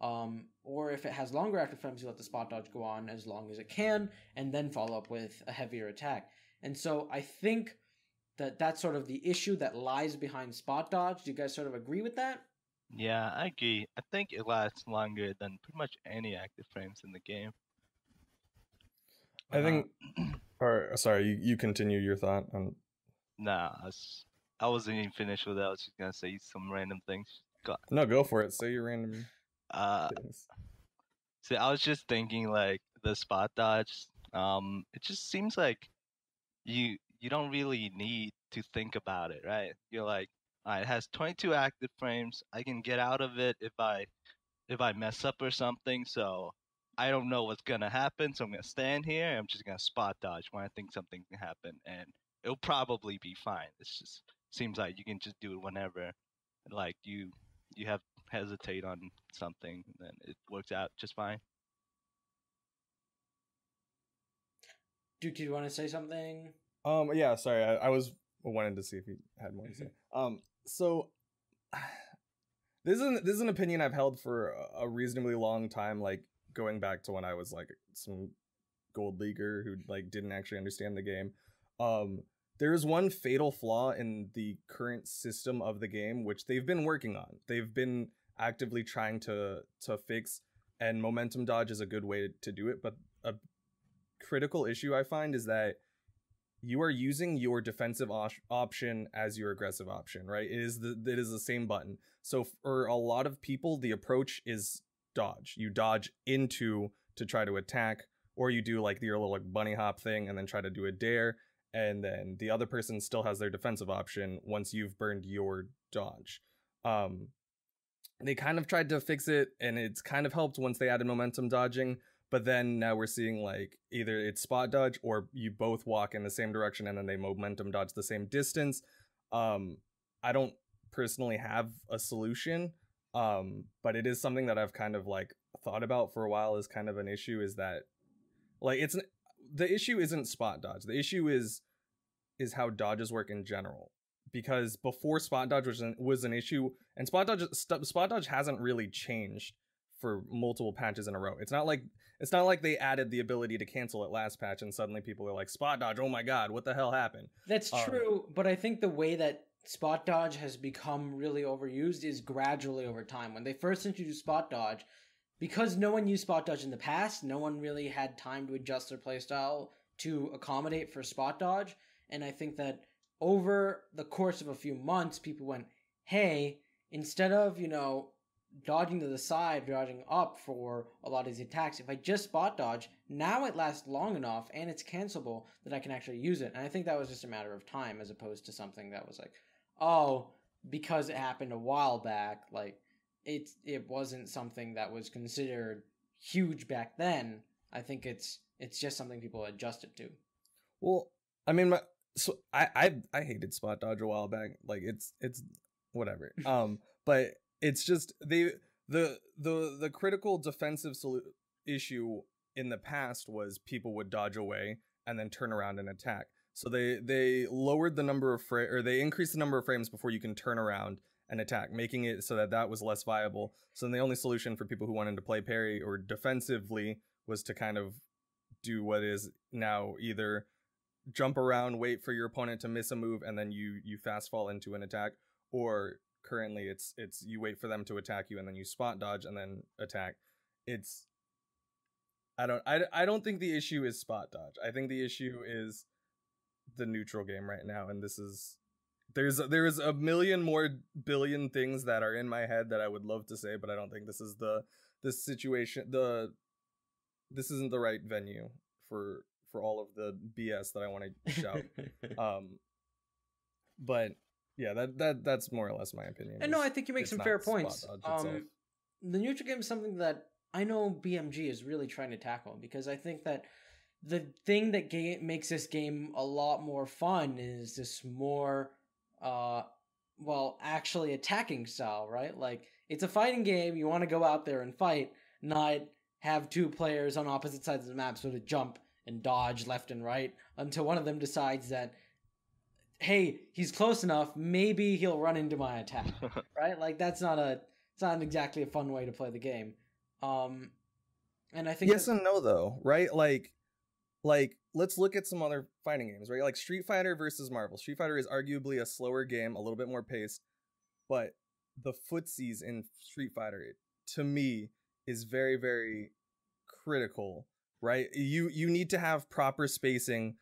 Or if it has longer active frames, you let the spot dodge go on as long as it can, and then follow up with a heavier attack. And so I think that that's sort of the issue that lies behind spot dodge. Do you guys sort of agree with that? Yeah, I agree. I think it lasts longer than pretty much any active frames in the game. I think... Or, sorry, you continue your thought. Nah, I wasn't even finished with that. I was just gonna say some random things. No, go for it. Say your random things. See, I was just thinking like the spot dodge. It just seems like you don't really need to think about it, right? You're like, it has 22 active frames. I can get out of it if I mess up or something. So I don't know what's gonna happen. So I'm gonna stand here and I'm just gonna spot dodge when I think something can happen, and it'll probably be fine. It's just seems like you can just do it whenever, like you have hesitate on something, and then it works out just fine. Duke, do you want to say something? Yeah, sorry, I was wanting to see if you had more to say. So this is an opinion I've held for a reasonably long time, like going back to when I was like some gold leaguer who like didn't actually understand the game. There is one fatal flaw in the current system of the game, which they've been working on. They've been actively trying to fix, and momentum dodge is a good way to do it. But a critical issue I find is that you are using your defensive option as your aggressive option, right? It is the same button. So for a lot of people, the approach is dodge. You dodge into to try to attack, or you do like your little like bunny hop thing and then try to do a dare. And then the other person still has their defensive option once you've burned your dodge. They kind of tried to fix it, and it's kind of helped once they added momentum dodging, But then now we're seeing like either it's spot dodge or you both walk in the same direction and then they momentum dodge the same distance. I don't personally have a solution, but it is something that I've kind of like thought about for a while as kind of an issue, is that like the issue isn't spot dodge. The issue is how dodges work in general. Because before spot dodge was an issue, and spot dodge hasn't really changed for multiple patches in a row. It's not like they added the ability to cancel it last patch and suddenly people are like, spot dodge, oh my god, what the hell happened? That's true, but I think the way that spot dodge has become really overused is gradually over time. When they first introduced spot dodge, because no one used spot dodge in the past, no one really had time to adjust their playstyle to accommodate for spot dodge, and I think that over the course of a few months, people went, hey, instead of, dodging to the side, dodging up for a lot of these attacks, if I just spot dodge, now it lasts long enough and it's cancelable that I can actually use it. And I think that was just a matter of time, as opposed to something that was like, oh, because it happened a while back, like, it wasn't something that was considered huge back then. I think it's just something people adjusted to. Well, I mean, so I hated spot dodge a while back. Like it's whatever. But it's just the critical defensive issue in the past was people would dodge away and then turn around and attack. So they lowered the number of they increased the number of frames before you can turn around and attack, making it so that was less viable. So then the only solution for people who wanted to play parry or defensively was to kind of do what is now either jump around, wait for your opponent to miss a move, and then you fast fall into an attack, or currently it's you wait for them to attack you and then you spot dodge and then attack. I don't think the issue is spot dodge. I think the issue is the neutral game right now, and there's a million more billion things that are in my head that I would love to say, but I don't think this is this situation. This isn't the right venue for all of the BS that I want to shout. But yeah, that's more or less my opinion. And no, I think you make some fair points. The neutral game is something that I know BMG is really trying to tackle, because I think that the thing that makes this game a lot more fun is this more, actually attacking style, right? Like, it's a fighting game, you want to go out there and fight, not have two players on opposite sides of the map sort of jump and dodge left and right until one of them decides that, hey, he's close enough, maybe he'll run into my attack, right? Like, it's not exactly a fun way to play the game. And I think yes and no though, right? Like let's look at some other fighting games, right? Like Street Fighter versus Marvel. Street Fighter is arguably a slower game, a little bit more paced, but the footsies in Street Fighter, to me, is very, very critical, right? You need to have proper spacing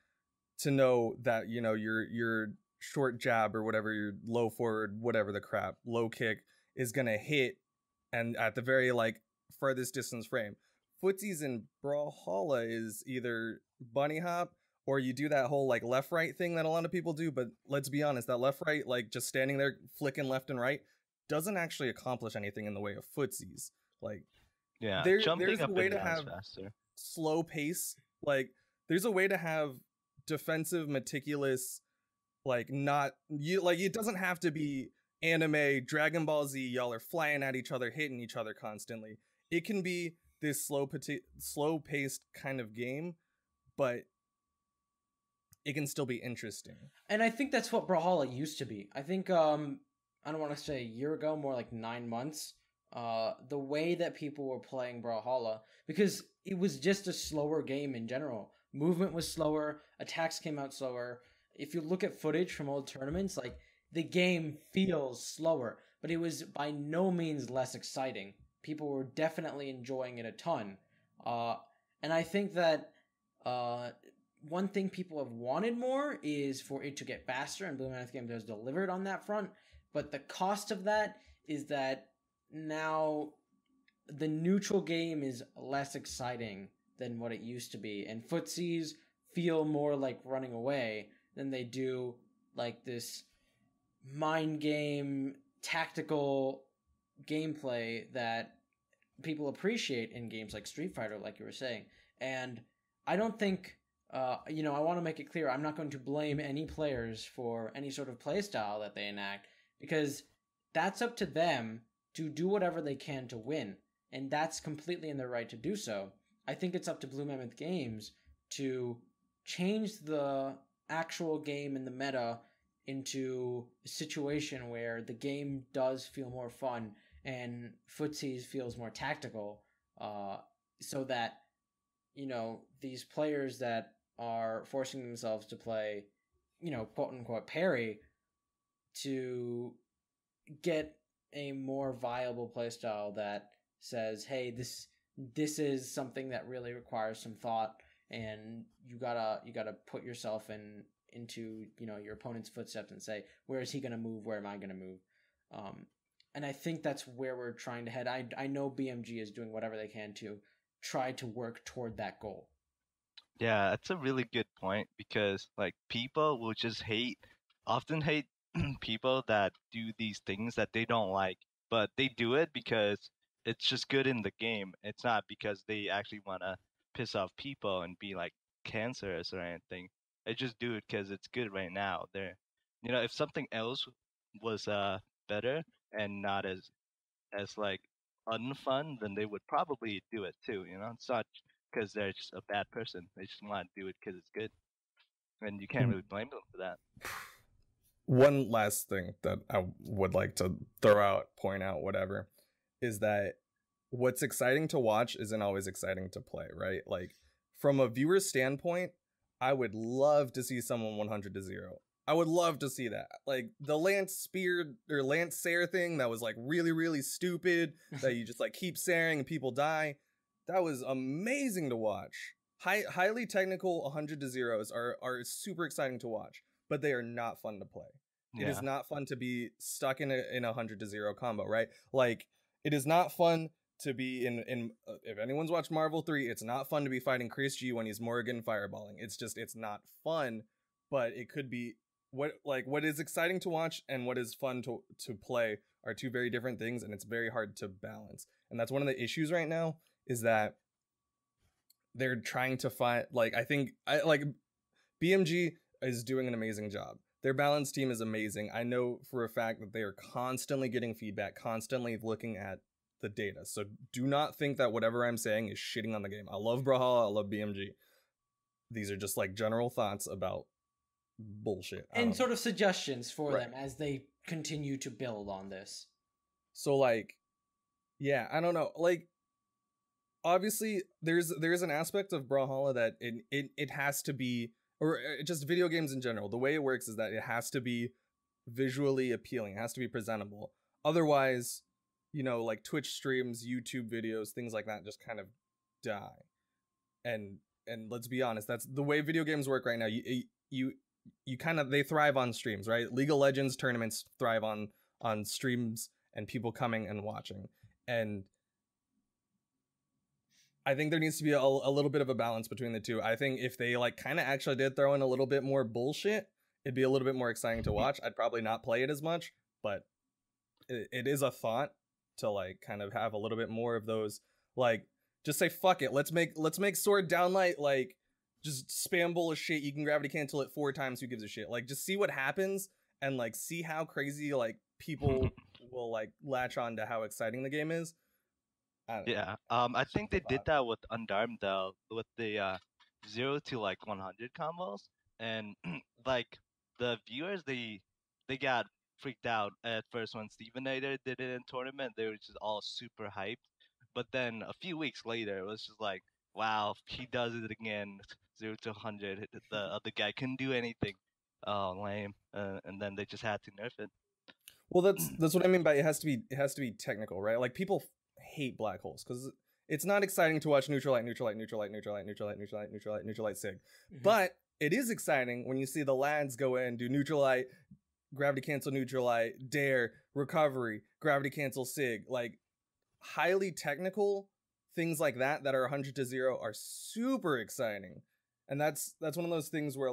to know that, your short jab or whatever, your low forward, whatever the crap, low kick is gonna hit, and at the very farthest distance frame. Footsies in Brawlhalla is either bunny hop, or you do that whole left right thing that a lot of people do, but let's be honest, that left right, just standing there flicking left and right, doesn't actually accomplish anything in the way of footsies. Yeah, there's jumping a up way and to down have is faster. slow pace. There's a way to have defensive, meticulous, it doesn't have to be anime Dragon Ball Z, y'all are flying at each other, hitting each other constantly. It can be this slow paced kind of game, but it can still be interesting. And I think that's what Brawlhalla used to be. I think I don't want to say a year ago, more like 9 months, the way that people were playing Brawlhalla, because it was just a slower game in general. Movement was slower, attacks came out slower. If you look at footage from old tournaments, the game feels slower, but it was by no means less exciting. People were definitely enjoying it a ton. And I think that one thing people have wanted more is for it to get faster, and Blue Mammoth Games has delivered on that front. But the cost of that is that now the neutral game is less exciting than what it used to be, and footsies feel more like running away than they do this mind game tactical gameplay that people appreciate in games like Street Fighter, like you were saying. And I don't think, I want to make it clear, I'm not going to blame any players for any sort of playstyle that they enact, because that's up to them to do whatever they can to win. And that's completely in their right to do so. I think it's up to Blue Mammoth Games to change the actual game and the meta into a situation where the game does feel more fun and footsies feels more tactical, so that, these players that are forcing themselves to play, quote unquote parry, to get a more viable playstyle that says, hey, this is something that really requires some thought, and you gotta put yourself into your opponent's footsteps and say, where is he gonna move, where am I gonna move? And I think that's where we're trying to head. I know BMG is doing whatever they can to try to work toward that goal. Yeah, that's a really good point, because like people will just often hate people that do these things that they don't like, but they do it because it's just good in the game. It's not because they actually want to piss off people and be like cancerous or anything. They just do it because it's good right now. If something else was better and not as like unfun, then they would probably do it too. It's not because they're just a bad person. They just want to do it because it's good, and you can't really blame them for that. One last thing that I would like to point out, whatever, is that what's exciting to watch isn't always exciting to play, right? Like, from a viewer standpoint, I would love to see someone 100-0. I would love to see that. Like, the Lance Sayre thing that was like really, really stupid, that you just like keep saying and people die. That was amazing to watch. Highly technical 100-0s are super exciting to watch, but they are not fun to play. Yeah. It is not fun to be stuck in a 100-0 combo, right? Like, it is not fun to be in if anyone's watched Marvel 3, it's not fun to be fighting Chris G when he's Morrigan fireballing. It's not fun, but it could be what is exciting to watch and what is fun to play are two very different things, and it's very hard to balance. And that's one of the issues right now, is that they're trying to find, I think BMG is doing an amazing job. Their balance team is amazing. I know for a fact that they are constantly getting feedback, constantly looking at the data. So do not think that whatever I'm saying is shitting on the game. I love Brawlhalla, I love BMG. These are just like general thoughts about bullshit. And sort of suggestions for them as they continue to build on this. So yeah, I don't know. Obviously there's an aspect of Brawlhalla that it has to be, or just video games in general. The way it works is that it has to be visually appealing. It has to be presentable. Otherwise, like Twitch streams, YouTube videos, things like that just kind of die. And let's be honest, that's the way video games work right now. They thrive on streams, right? League of Legends tournaments thrive on streams and people coming and watching. And I think there needs to be a little bit of a balance between the two. I think if they kind of actually did throw in a little bit more bullshit, it'd be a little bit more exciting to watch. I'd probably not play it as much, but it is a thought to kind of have a little bit more of those, just say fuck it, let's make sword downlight just spam bull of shit. You can gravity cancel it 4 times. Who gives a shit? Just see what happens and see how crazy people will latch on to how exciting the game is. I think they did that with Undarmed though, with the 0 to 100 combos, and the viewers they got freaked out at first when Stevenator did it in tournament. They were just all super hyped, but then a few weeks later it was just like, wow, he does it again, 0 to 100. The other guy couldn't do anything. Oh, lame. And then they just had to nerf it. Well, that's what I mean by it has to be technical, right? People hate black holes because it's not exciting to watch neutral light sig. Mm-hmm. But it is exciting when you see the lads go in, do neutral light, gravity cancel neutral light, dare, recovery, gravity cancel sig. Highly technical things like that are 100-0 are super exciting. And that's one of those things where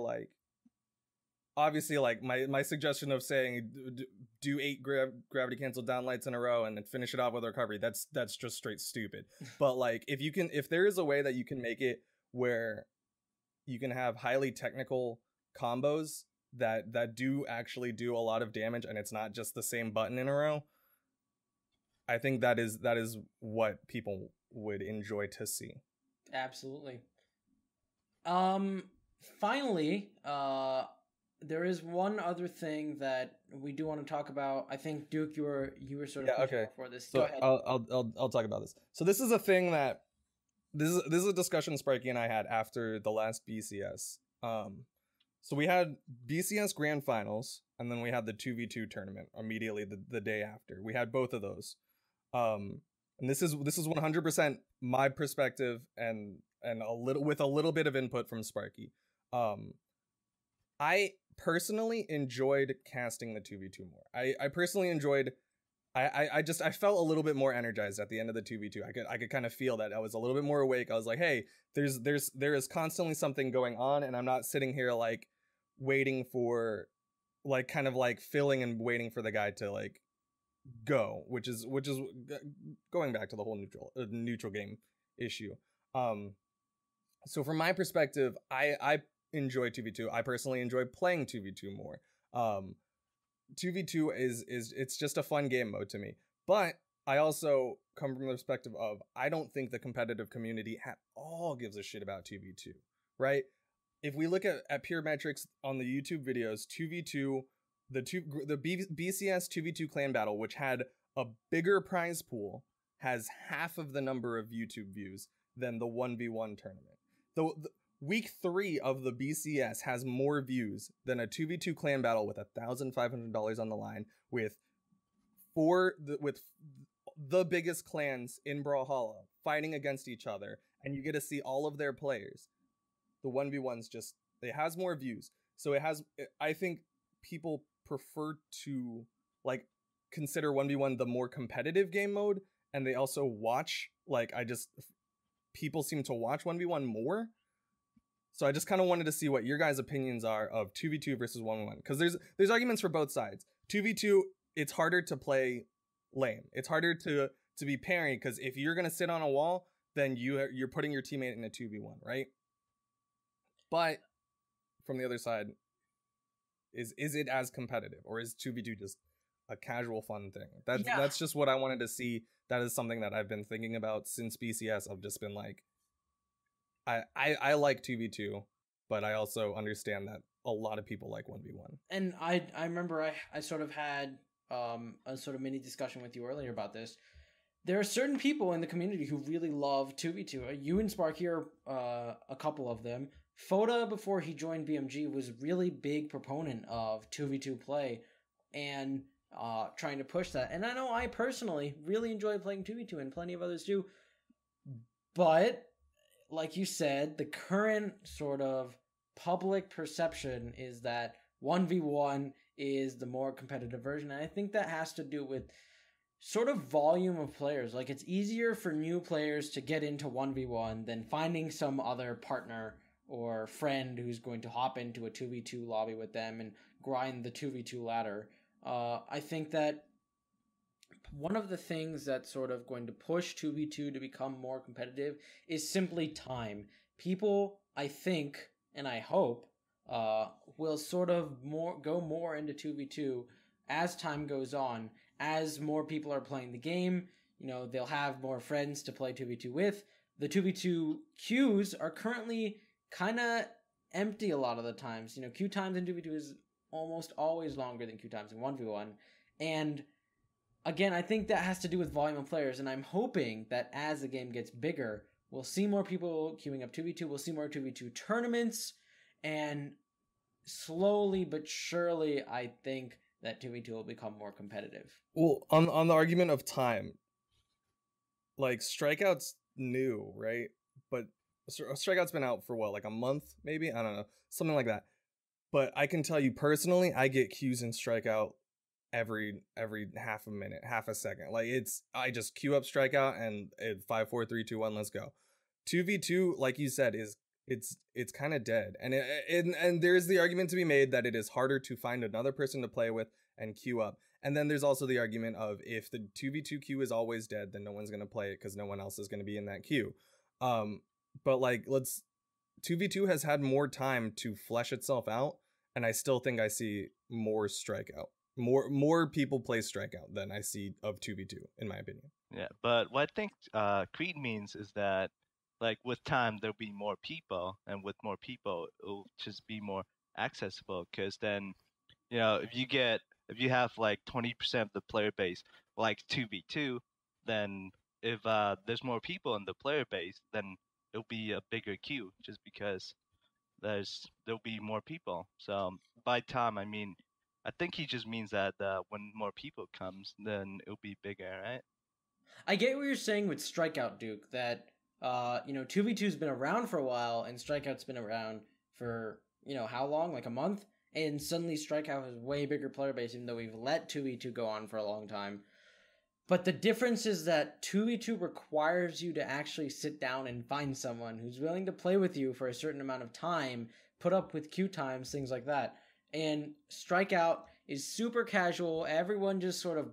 obviously my suggestion of saying do 8 gravity canceled down lights in a row and then finish it off with a recovery. That's just straight stupid. But like if there is a way that you can make it where you can have highly technical combos that do actually do a lot of damage and it's not just the same button in a row, I think that is what people would enjoy to see. Absolutely. Finally, there is one other thing that we do want to talk about. I think Duke, you were sort of okay for this. So go ahead. I'll talk about this. So this is a thing that this is a discussion Sparky and I had after the last BCS. So we had BCS Grand Finals, and then we had the 2v2 tournament immediately the day after. We had both of those. And this is 100% my perspective and a little bit of input from Sparky. I personally enjoyed casting the 2v2 more. I personally enjoyed I felt a little bit more energized at the end of the 2v2. I could kind of feel that I was a little bit more awake. I was like, hey, there is constantly something going on, and I'm not sitting here like waiting for like kind of like filling and waiting for the guy to like go, which is going back to the whole neutral game issue. So from my perspective, I enjoy 2v2. I personally enjoy playing 2v2 more. 2v2 is it's just a fun game mode to me. But I also come from the perspective of I don't think the competitive community at all gives a shit about 2v2, right? If we look at pure metrics on the YouTube videos, 2v2, the BCS 2v2 clan battle, which had a bigger prize pool, has half of the number of YouTube views than the 1v1 tournament. The week 3 of the BCS has more views than a 2v2 clan battle with $1,500 on the line with the biggest clans in Brawlhalla fighting against each other, and you get to see all of their players. The 1v1's it has more views. So I think people prefer to like consider 1v1 the more competitive game mode, and they also watch people seem to watch 1v1 more. So I just kind of wanted to see what your guys' opinions are of 2v2 versus 1v1, because there's arguments for both sides. 2v2, it's harder to play lane. It's harder to be parried, because if you're gonna sit on a wall, then you're putting your teammate in a 2v1, right? But from the other side, is it as competitive, or is 2v2 just a casual fun thing? That's just what I wanted to see. That is something that I've been thinking about since BCS. I've just been like, I like 2v2, but I also understand that a lot of people like 1v1. And I remember I sort of had a sort of mini discussion with you earlier about this. There are certain people in the community who really love 2v2. You and Sparky are a couple of them. Foda, before he joined BMG, was really big proponent of 2v2 play and trying to push that. And I know I personally really enjoy playing 2v2, and plenty of others do. But like you said, the current sort of public perception is that 1v1 is the more competitive version. And I think that has to do with sort of volume of players. Like, it's easier for new players to get into 1v1 than finding some other partner or friend who's going to hop into a 2v2 lobby with them and grind the 2v2 ladder. I think that one of the things that's sort of going to push 2v2 to become more competitive is simply time. People, I think, and I hope, will sort of go more into 2v2 as time goes on. As more people are playing the game, they'll have more friends to play 2v2 with. The 2v2 queues are currently kind of empty a lot of the times. Queue times in 2v2 is almost always longer than queue times in 1v1. And again, I think that has to do with volume of players, and I'm hoping that as the game gets bigger, we'll see more people queuing up 2v2, we'll see more 2v2 tournaments, and slowly but surely, I think that 2v2 will become more competitive. Well, on the argument of time, like, Strikeout's new, right? But Strikeout's been out for what, like a month, maybe? I don't know. Something like that. But I can tell you personally, I get queues in Strikeout every half a minute, half a second. Like, I just queue up Strikeout and 5, 4, 3, 2, 1, let's go. 2v2, like you said, is it's kind of dead. And there's the argument to be made that it is harder to find another person to play with and queue up. And then there's also the argument of if the 2v2 queue is always dead, then no one's going to play it because no one else is going to be in that queue. But like, 2v2 has had more time to flesh itself out, and I still think I see more strikeout. More people play strikeout than I see of 2v2, in my opinion. Yeah, but what I think Creed means is that, like, with time there'll be more people, and with more people it'll just be more accessible. Because then, you know, if you have like 20% of the player base like 2v2, then if there's more people in the player base, then it'll be a bigger queue just because there'll be more people. So by time, I mean, I think he just means that when more people comes, then it'll be bigger, right? I get what you're saying with Strikeout, Duke, that, 2v2's been around for a while, and Strikeout's been around for, how long? Like a month? And suddenly Strikeout has way bigger player base, even though we've let 2v2 go on for a long time. But the difference is that 2v2 requires you to actually sit down and find someone who's willing to play with you for a certain amount of time, put up with queue times, things like that. And Strikeout is super casual. Everyone just sort of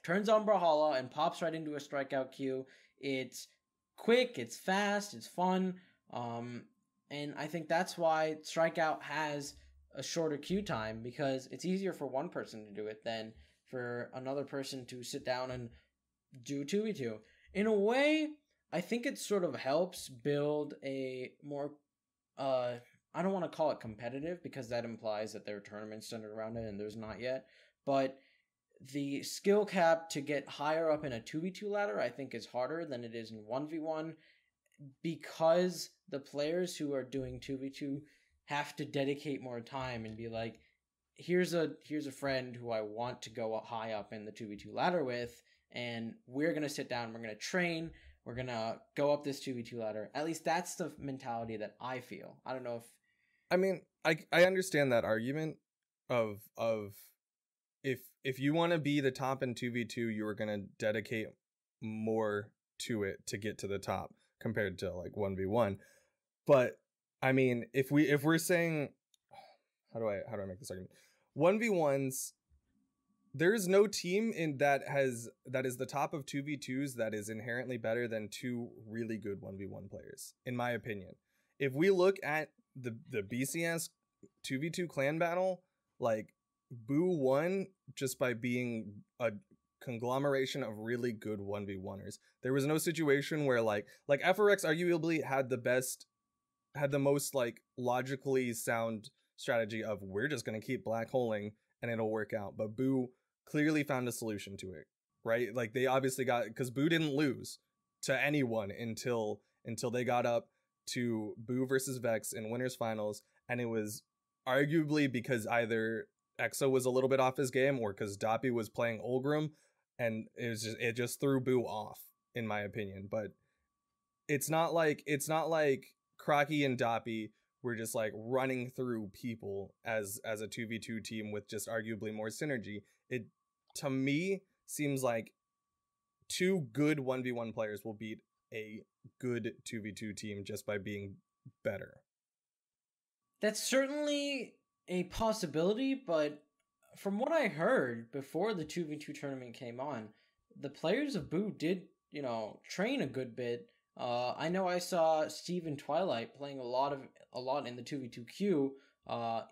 turns on Brawlhalla and pops right into a Strikeout queue. It's quick, it's fast, it's fun. And I think that's why Strikeout has a shorter queue time, because it's easier for one person to do it than for another person to sit down and do 2v2. In a way, I think it sort of helps build a more, I don't want to call it competitive, because that implies that there are tournaments centered around it, and there's not yet. But the skill cap to get higher up in a 2v2 ladder, I think, is harder than it is in 1v1, because the players who are doing 2v2 have to dedicate more time and be like, here's a friend who I want to go high up in the 2v2 ladder with, and we're going to sit down, we're going to train, we're going to go up this 2v2 ladder. At least that's the mentality that I feel. I don't know if... I mean, I understand that argument of if you want to be the top in 2v2, you are going to dedicate more to it to get to the top compared to like 1v1. But I mean, if we're saying, how do I make this argument? 1v1s, there is no team that is the top of 2v2s that is inherently better than two really good 1v1 players, in my opinion. If we look at the BCS 2v2 clan battle, like, Boo won just by being a conglomeration of really good 1v1ers. There was no situation where like FRX arguably had the most like logically sound strategy of, we're just going to keep black holing and it'll work out. But Boo clearly found a solution to it, right? Like, they obviously because Boo didn't lose to anyone until they got up to Boo versus Vex in winners finals. And it was arguably because either Exo was a little bit off his game, or because Doppy was playing Olgrim, and it just threw Boo off, in my opinion. But it's not like Crocky and Doppy were just like running through people as a 2v2 team with just arguably more synergy. It, to me, seems like two good 1v1 players will beat a good 2v2 team just by being better. That's certainly a possibility, but from what I heard before the 2v2 tournament came on, the players of Boo did, train a good bit. I know I saw Steve and Twilight playing a lot in the 2v2 queue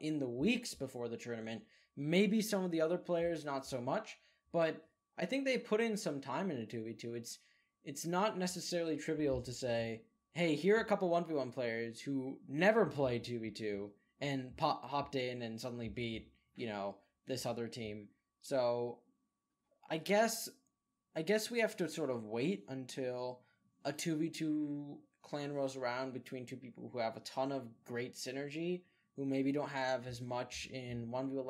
in the weeks before the tournament. Maybe some of the other players not so much, but I think they put in some time into 2v2. It's not necessarily trivial to say, hey, here are a couple 1v1 players who never played 2v2 and hopped in and suddenly beat, this other team. So I guess we have to sort of wait until a 2v2 clan rolls around between two people who have a ton of great synergy, who maybe don't have as much in 1v1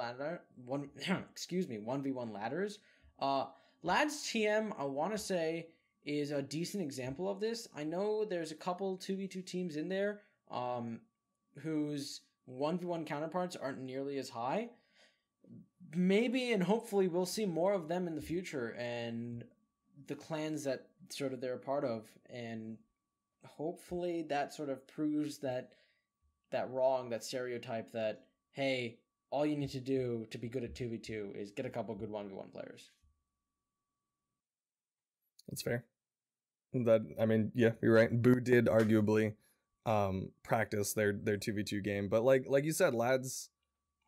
ladders. Lads TM, I want to say, is a decent example of this. I know there's a couple 2v2 teams in there whose 1v1 counterparts aren't nearly as high. Maybe and hopefully we'll see more of them in the future, and the clans that sort of they're a part of, and hopefully that sort of proves that wrong, that stereotype that, hey, all you need to do to be good at 2v2 is get a couple good 1v1 players. That's fair. That, I mean, yeah, you're right. Boo did arguably practice their 2v2 game, but like you said, lads,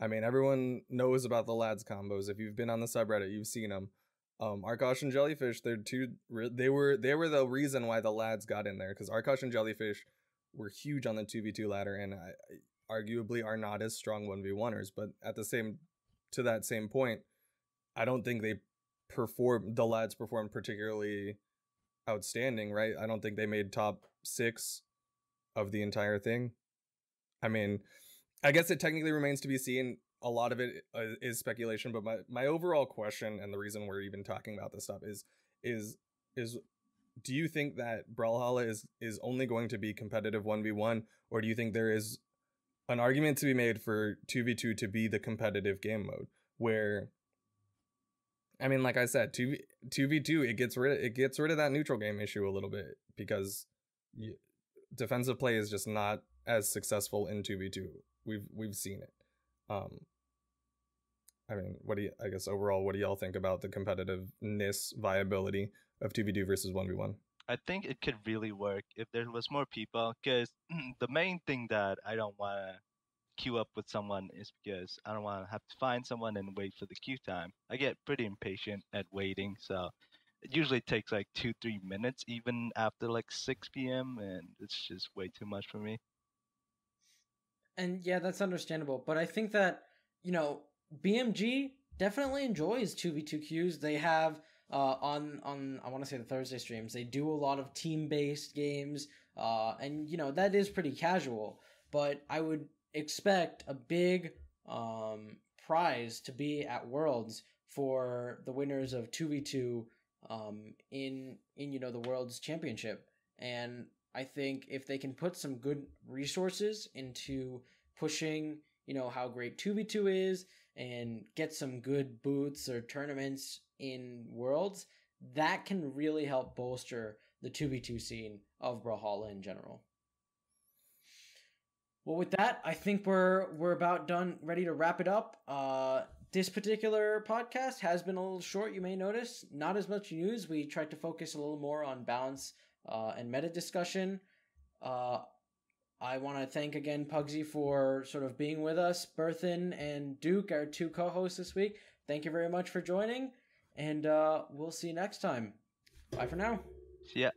I mean, everyone knows about the lads combos. If you've been on the subreddit, you've seen them. Arkosh and Jellyfish, they were the reason why the lads got in there, because Arkosh and Jellyfish were huge on the 2v2 ladder and arguably are not as strong 1v1ers, but to that same point, I don't think the lads performed particularly outstanding, right? I don't think they made top 6 of the entire thing. I mean, I guess it technically remains to be seen. A lot of it is speculation, but my overall question, and the reason we're even talking about this stuff, is do you think that Brawlhalla is only going to be competitive 1v1, or do you think there is an argument to be made for 2v2 to be the competitive game mode, where, I mean, like I said, 2v2 it gets rid of that neutral game issue a little bit, because defensive play is just not as successful in 2v2. We've seen it. I mean, I guess overall, what do y'all think about the competitiveness, viability of 2v2 versus 1v1? I think it could really work if there was more people, because the main thing that I don't want to queue up with someone is because I don't want to have to find someone and wait for the queue time. I get pretty impatient at waiting, so it usually takes like 2-3 minutes even after like 6 p.m. and it's just way too much for me. And yeah, that's understandable, but I think that, BMG definitely enjoys 2v2 queues. They have on I want to say the Thursday streams, they do a lot of team-based games, and that is pretty casual, but I would expect a big prize to be at Worlds for the winners of 2v2 in the Worlds Championship. And I think if they can put some good resources into pushing how great 2v2 is and get some good booths or tournaments in Worlds, that can really help bolster the 2v2 scene of Brawlhalla in general. Well, with that, I think we're about done, ready to wrap it up. This particular podcast has been a little short, you may notice. Not as much news. We tried to focus a little more on balance and meta discussion. I want to thank again Pugsy for sort of being with us. Berthen and Duke, our 2 co-hosts this week. Thank you very much for joining, and we'll see you next time. Bye for now. See ya.